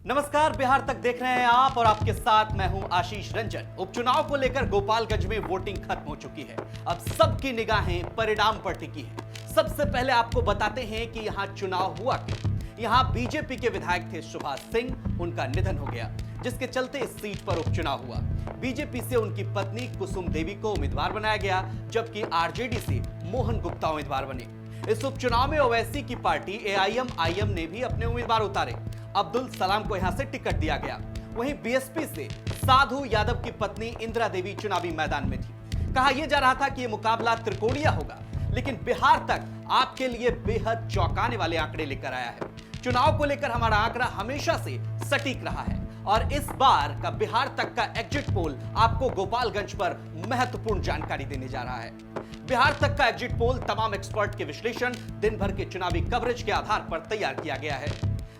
नमस्कार, बिहार तक देख रहे हैं आप और आपके साथ मैं हूं आशीष रंजन। उपचुनाव को लेकर गोपालगंज में वोटिंग खत्म हो चुकी है। अब सबकी निगाहें परिणाम पर टिकी है। सबसे पहले आपको बताते हैं कि यहां चुनाव हुआ क्यों। यहां बीजेपी के विधायक थे सुभाष सिंह, उनका निधन हो गया, जिसके चलते इस सीट पर उपचुनाव हुआ। बीजेपी से उनकी पत्नी कुसुम देवी को उम्मीदवार बनाया गया, जबकि आरजेडी से मोहन गुप्ता उम्मीदवार बने। इस उपचुनाव में ओवैसी की पार्टी एआईएमआईएम ने भी अपने उम्मीदवार उतारे। अब्दुल सलाम को यहां से टिकट दिया गया। वहीं बीएसपी से साधु यादव की पत्नी इंदिरा देवी चुनावी मैदान में थी। कहा यह जा रहा था कि यह मुकाबला त्रिकोणीय होगा, लेकिन बिहार तक आपके लिए बेहद चौंकाने वाले आंकड़े लेकर आया है। चुनाव को लेकर हमारा आंकड़ा हमेशा से सटीक रहा है और इस बार का बिहार तक का एग्जिट पोल आपको गोपालगंज पर महत्वपूर्ण जानकारी देने जा रहा है। बिहार तक का एग्जिट पोल तमाम एक्सपर्ट के विश्लेषण, दिन भर के चुनावी कवरेज के आधार पर तैयार किया गया है।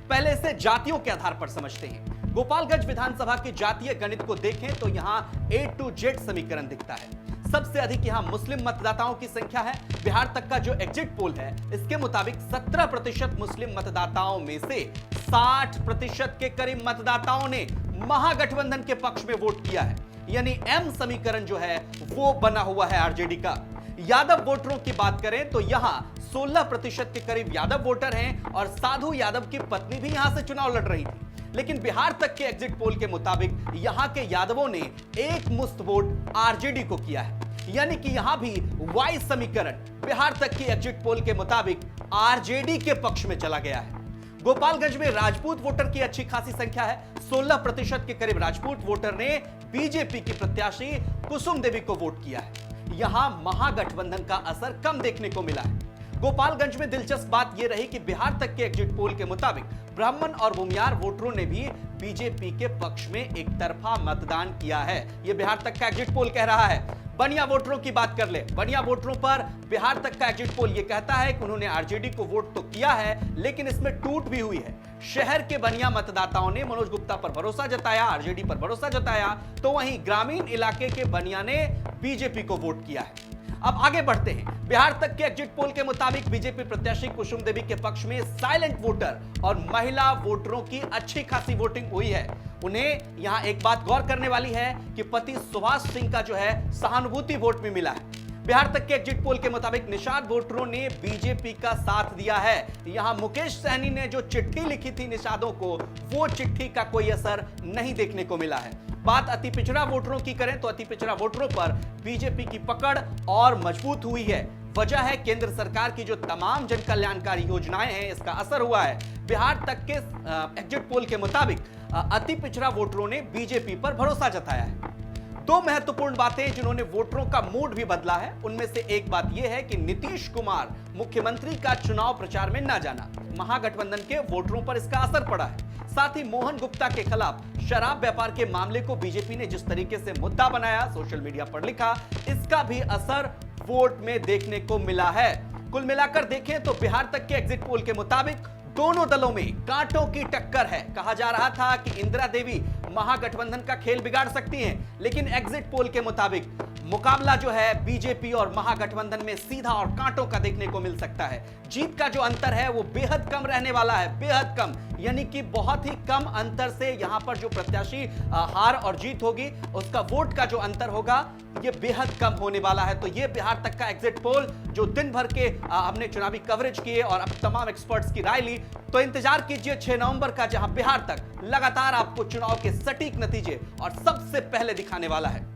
पहले इसे जातियों के आधार पर समझते हैं। गोपालगंज विधानसभा के जातीय गणित को देखें तो यहां A to Z समीकरण दिखता है। सबसे अधिक यहां मुस्लिम मतदाताओं की संख्या है। बिहार तक का जो एग्जिट पोल है, इसके मुताबिक 17% मुस्लिम मतदाताओं में से 60% के करीब मतदाताओं ने महागठबंधन के पक्ष में वोट किया है। यानी M समीकरण जो है वो बना हुआ है आरजेडी का। यादव वोटरों की बात करें तो यहां 16% के करीब यादव वोटर हैं और साधु यादव की पत्नी भी यहां से चुनाव लड़ रही थी। लेकिन बिहार तक के एग्जिट पोल के मुताबिक यहां के यादवों ने एक मुश्त वोट आरजेडी को किया है। यानी कि यहां भी वाई समीकरण बिहार तक की एग्जिट पोल के मुताबिक आरजेडी के पक्ष में चला गया है। गोपालगंज में राजपूत वोटर की अच्छी खासी संख्या है। 16% के करीब राजपूत वोटर ने बीजेपी की प्रत्याशी कुसुम देवी को वोट किया है। यहां महागठबंधन का असर कम देखने को मिला है। गोपालगंज में दिलचस्प बात यह रही कि बिहार तक के एग्जिट पोल के मुताबिक ब्राह्मण और भूमियार वोटरों ने भी बीजेपी के पक्ष में एक तरफा मतदान किया है। यह बिहार तक का एग्जिट पोल कह रहा है। बनिया वोटरों की बात कर ले। बनिया वोटरों पर बिहार तक का एग्जिट पोल यह कहता है कि उन्होंने आरजेडी को वोट तो किया है, लेकिन इसमें टूट भी हुई है। शहर के बनिया मतदाताओं ने मनोज गुप्ता पर भरोसा जताया, आरजेडी पर भरोसा जताया, तो वहीं ग्रामीण इलाके के बनिया ने बीजेपी को वोट किया है। अब आगे बढ़ते हैं। बिहार तक के एग्जिट पोल के मुताबिक बीजेपी प्रत्याशी कुसुम देवी के पक्ष में साइलेंट वोटर और महिला वोटरों की अच्छी खासी वोटिंग हुई है। उन्हें यहां एक बात गौर करने वाली है कि पति सुभाष सिंह का जो है सहानुभूति वोट में मिला है। बिहार तक के एग्जिट पोल के मुताबिक निषाद वोटरों ने बीजेपी का साथ दिया है। यहां मुकेश सहनी ने जो चिट्ठी लिखी थी निषादों को, वो चिट्ठी का कोई असर नहीं देखने को मिला है। बात अति पिछड़ा वोटरों की करें तो अति पिछड़ा वोटरों पर बीजेपी की पकड़ और मजबूत हुई है। वजह है केंद्र सरकार की जो तमाम जन कल्याणकारी योजनाएं हैं, इसका असर हुआ है। बिहार तक के एग्जिट पोल के मुताबिक अति पिछड़ा वोटरों ने बीजेपी पर भरोसा जताया है। दो महत्वपूर्ण बातें जिन्होंने वोटरों का मूड भी बदला है, उनमें से एक बात यह है कि नीतीश कुमार मुख्यमंत्री का चुनाव प्रचार में न जाना, महागठबंधन के वोटरों पर इसका असर पड़ा है। साथ ही मोहन गुप्ता के खिलाफ शराब व्यापार के मामले को बीजेपी ने जिस तरीके से मुद्दा बनाया, सोशल मीडिया पर लिखा, इसका भी असर वोट में देखने को मिला है। कुल मिलाकर देखें तो बिहार तक के एग्जिट पोल के मुताबिक दोनों दलों में कांटों की टक्कर है। कहा जा रहा था कि इंदिरा देवी महागठबंधन का खेल बिगाड़ सकती हैं, लेकिन एग्जिट पोल के मुताबिक मुकाबला जो है बीजेपी और महागठबंधन में सीधा और कांटों का देखने को मिल सकता है। जीत का जो अंतर है वो बेहद कम रहने वाला है, बेहद कम, यानी कि बहुत ही कम अंतर से यहां पर जो प्रत्याशी हार और जीत होगी, उसका वोट का जो अंतर होगा ये बेहद कम होने वाला है। तो ये बिहार तक का एग्जिट पोल जो दिन भर के हमने चुनावी कवरेज किए और अब तमाम एक्सपर्ट्स की राय ली, तो इंतजार कीजिए 6 नवंबर का, जहां बिहार तक लगातार आपको चुनाव के सटीक नतीजे और सबसे पहले दिखाने वाला है।